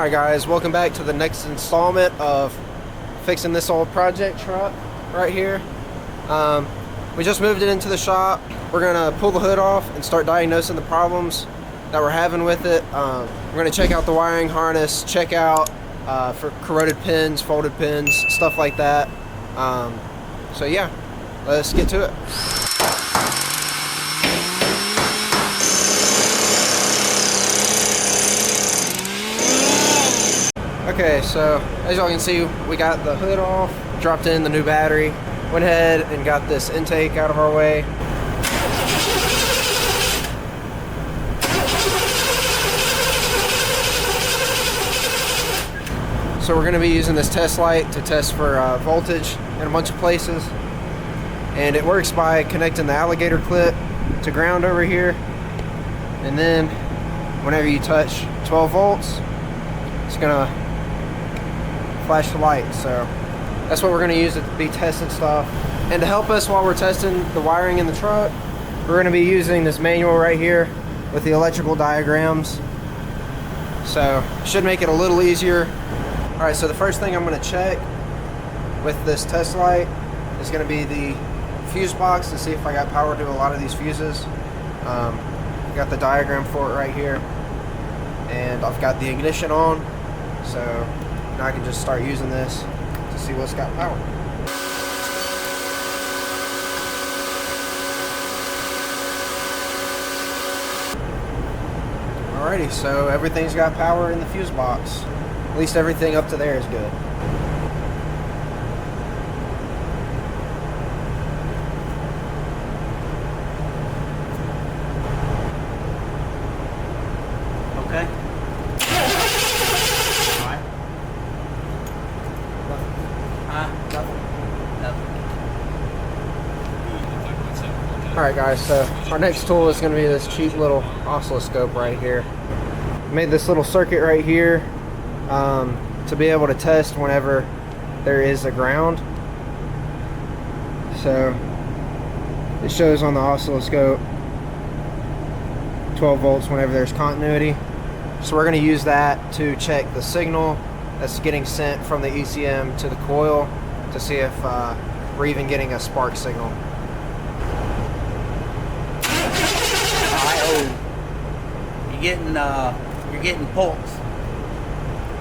Alright guys, welcome back to the next installment of fixing this old project truck right here. We just moved it into the shop. We're gonna pull the hood off and start diagnosing the problems that we're having with it. We're gonna check out the wiring harness, check out for corroded pins, folded pins, stuff like that. So yeah, let's get to it. Okay, so as y'all can see, we got the hood off, dropped in the new battery, went ahead and got this intake out of our way. So we're going to be using this test light to test for voltage in a bunch of places. And it works by connecting the alligator clip to ground over here. And then whenever you touch 12 volts, it's going to flash the light. So that's what we're going to use to be testing stuff. And to help us while we're testing the wiring in the truck, we're going to be using this manual right here with the electrical diagrams. So should make it a little easier. Alright, so the first thing I'm going to check with this test light is going to be the fuse box to see if I got power to a lot of these fuses. Got the diagram for it right here, and I've got the ignition on, so now I can just start using this to see what's got power. Alrighty, so everything's got power in the fuse box. At least everything up to there is good. Okay. Alright. Alright guys, so our next tool is going to be this cheap little oscilloscope right here. Made this little circuit right here to be able to test whenever there is a ground. So it shows on the oscilloscope 12 volts whenever there's continuity. So we're going to use that to check the signal that's getting sent from the ECM to the coil to see if we're even getting a spark signal. You're getting pulse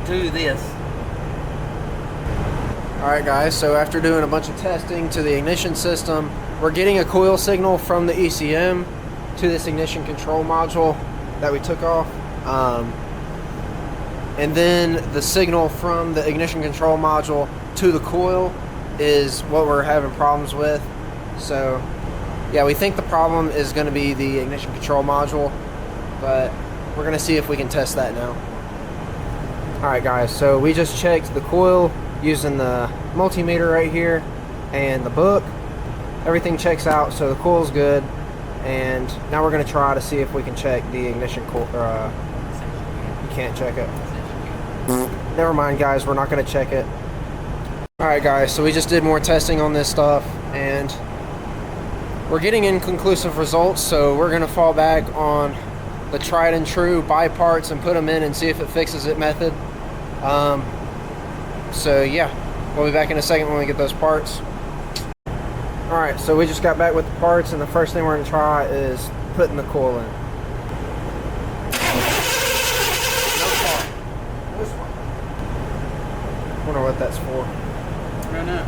to this. Alright guys, so after doing a bunch of testing to the ignition system, we're getting a coil signal from the ECM to this ignition control module that we took off. And then the signal from the ignition control module to the coil is what we're having problems with. So yeah, we think the problem is going to be the ignition control module, but we're going to see if we can test that now. Alright guys, so we just checked the coil using the multimeter right here and the book. Everything checks out, so the coil's good. And now we're going to try to see if we can check the ignition coil. You can't check it. Never mind guys, we're not going to check it. Alright guys, so we just did more testing on this stuff, and we're getting inconclusive results, so we're going to fall back on the tried and true buy parts and put them in and see if it fixes it method. So yeah, we'll be back in a second when we get those parts. Alright, so we just got back with the parts, and the first thing we're going to try is putting the coil in. Wonder what that's for. I don't know.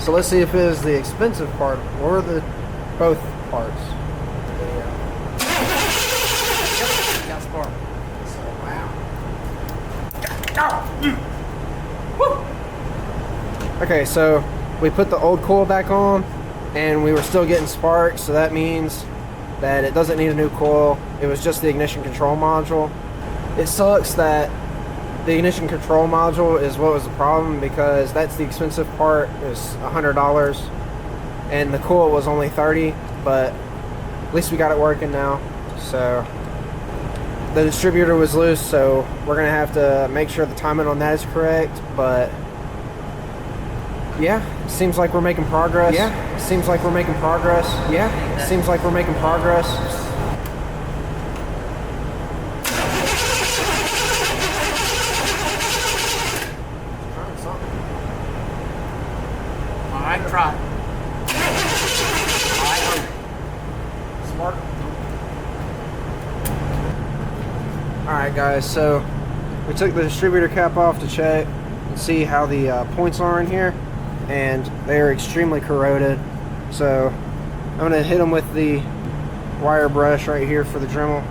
So let's see if it is the expensive part or the both parts. Yep, got spark. So, wow. Okay, so we put the old coil back on and we were still getting sparks, so that means that it doesn't need a new coil. It was just the ignition control module. It sucks that the ignition control module is what was the problem, because that's the expensive part. Is $100 and the coil was only $30, but at least we got it working now. So the distributor was loose, so we're gonna have to make sure the timing on that is correct, but Yeah, seems like we're making progress. Yeah, seems like we're making progress. Yeah, seems like we're making progress. All right, try it. All right, Smart. Alright guys, so we took the distributor cap off to check and see how the points are in here, and they're extremely corroded. So I'm going to hit them with the wire brush right here for the Dremel,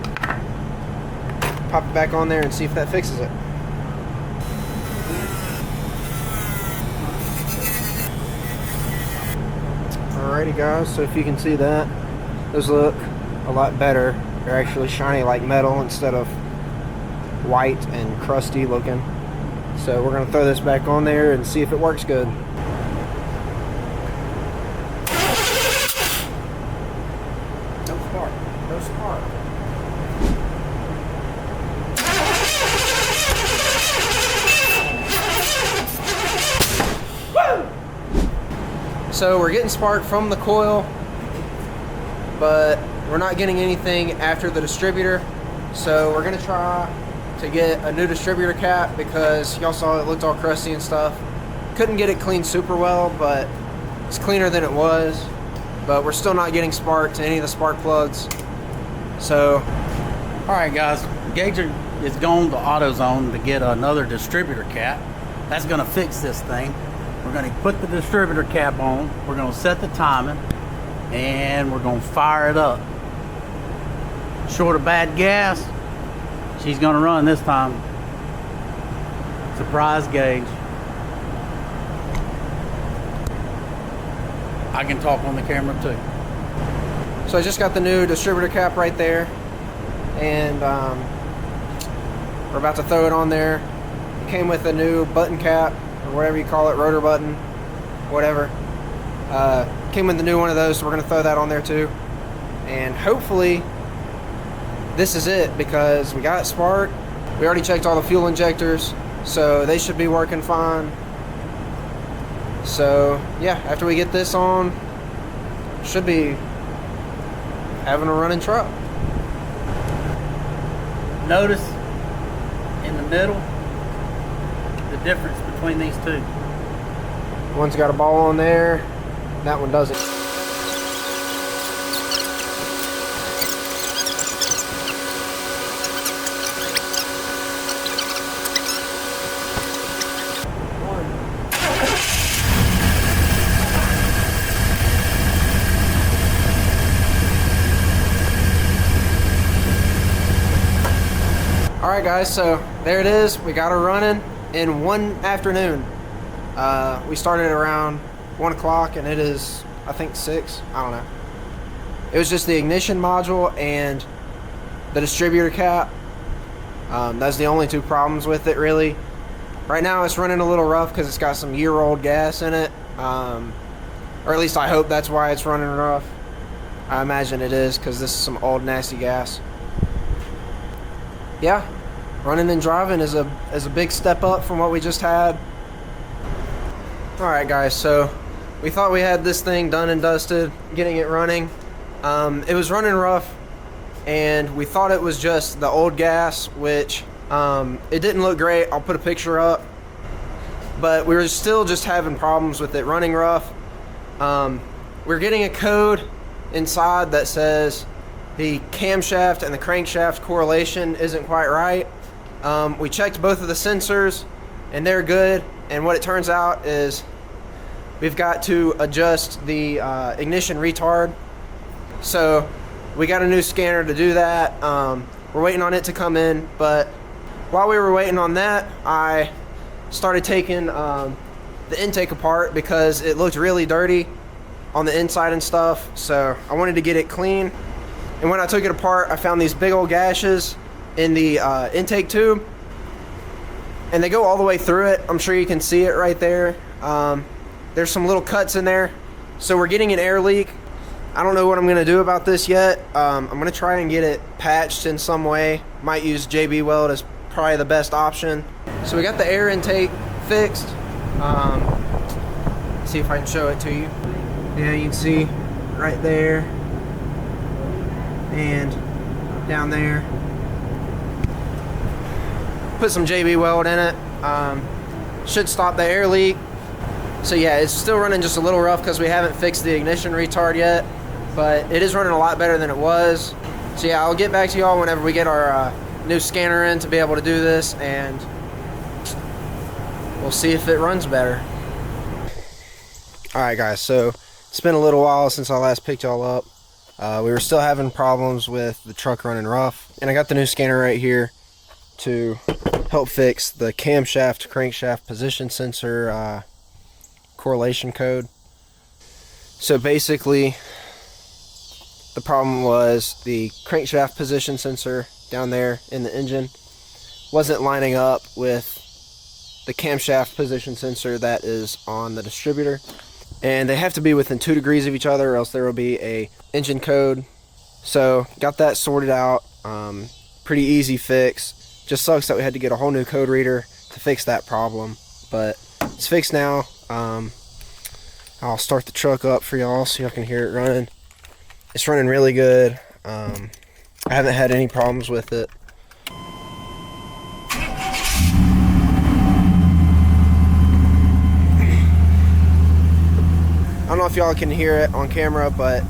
pop it back on there and see if that fixes it. Alrighty guys, so if you can see that, those look a lot better. They're actually shiny like metal instead of white and crusty looking. So we're going to throw this back on there and see if it works good. no spark. No spark. So we're getting spark from the coil, but we're not getting anything after the distributor. So we're gonna try to get a new distributor cap because y'all saw it looked all crusty and stuff. Couldn't get it cleaned super well, but it's cleaner than it was. But we're still not getting spark to any of the spark plugs. So, All right, guys. Gauger is going to AutoZone to get another distributor cap. That's going to fix this thing. We're going to put the distributor cap on. We're going to set the timing, and we're going to fire it up. Short of bad gas, she's going to run this time. Surprise gauge. I can talk on the camera too. so I just got the new distributor cap right there, and we're about to throw it on there. It came with a new button cap, or whatever you call it, rotor button, whatever. Came with the new one of those, so we're gonna throw that on there too. And hopefully this is it, because we got spark. We already checked all the fuel injectors, so they should be working fine. So yeah, after we get this on, should be having a running truck. Notice in the middle the difference between these two. One's got a ball on there, that one doesn't. Alright guys, so there it is. We got her running in one afternoon. We started around 1 o'clock and it is, I think, 6. I don't know. It was just the ignition module and the distributor cap. That's the only two problems with it, really. Right now it's running a little rough because it's got some year-old gas in it. Or at least I hope that's why it's running rough. I imagine it is, because this is some old nasty gas. Yeah, running and driving is a big step up from what we just had. Alright guys, so we thought we had this thing done and dusted, getting it running. It was running rough, and we thought it was just the old gas, which it didn't look great. I'll put a picture up, but we were still just having problems with it running rough. We're getting a code inside that says the camshaft and the crankshaft correlation isn't quite right. We checked both of the sensors and they're good, and what it turns out is we've got to adjust the ignition retard. So we got a new scanner to do that. We're waiting on it to come in, but while we were waiting on that, I started taking the intake apart because it looked really dirty on the inside and stuff, so I wanted to get it clean. And when I took it apart, I found these big old gashes in the intake tube, and they go all the way through it. I'm sure you can see it right there. There's some little cuts in there, so we're getting an air leak. I don't know what I'm gonna do about this yet. I'm gonna try and get it patched in some way. Might use JB Weld as probably the best option. So we got the air intake fixed. see if I can show it to you. Yeah, you can see right there and down there. Put some JB weld in it. Should stop the air leak. So yeah, it's still running just a little rough because we haven't fixed the ignition retard yet, but it is running a lot better than it was. So yeah, I'll get back to y'all whenever we get our new scanner in to be able to do this, and we'll see if it runs better. Alright guys, so it's been a little while since I last picked y'all up. We were still having problems with the truck running rough, and I got the new scanner right here to help fix the camshaft crankshaft position sensor correlation code. So basically the problem was the crankshaft position sensor down there in the engine wasn't lining up with the camshaft position sensor that is on the distributor, and they have to be within 2 degrees of each other or else there will be a engine code. So got that sorted out. Pretty easy fix. Just sucks that we had to get a whole new code reader to fix that problem, but it's fixed now. I'll start the truck up for y'all so y'all can hear it running. It's running really good. I haven't had any problems with it. I don't know if y'all can hear it on camera, but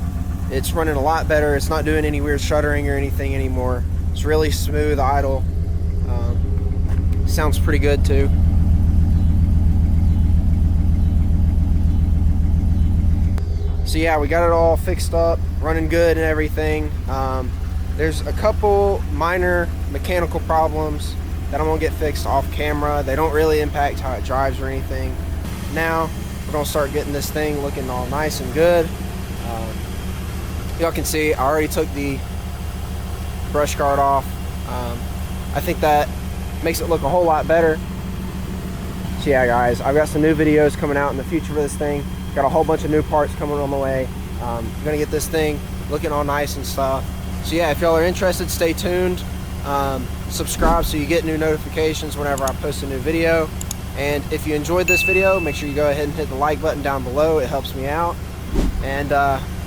it's running a lot better. It's not doing any weird shuddering or anything anymore. It's really smooth idle. Sounds pretty good too. So yeah, we got it all fixed up, running good and everything. There's a couple minor mechanical problems that I'm gonna get fixed off camera. They don't really impact how it drives or anything. Now we're gonna start getting this thing looking all nice and good. Y'all can see I already took the brush guard off. I think that makes it look a whole lot better. So yeah guys, I've got some new videos coming out in the future for this thing. Got a whole bunch of new parts coming on the way. Gonna get this thing looking all nice and stuff. So yeah, if y'all are interested, stay tuned. Subscribe so you get new notifications whenever I post a new video. And if you enjoyed this video, make sure you go ahead and hit the like button down below. It helps me out. And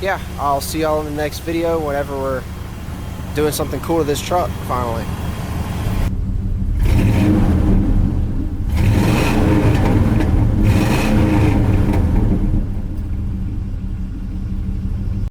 yeah, I'll see y'all in the next video whenever we're doing something cool to this truck finally.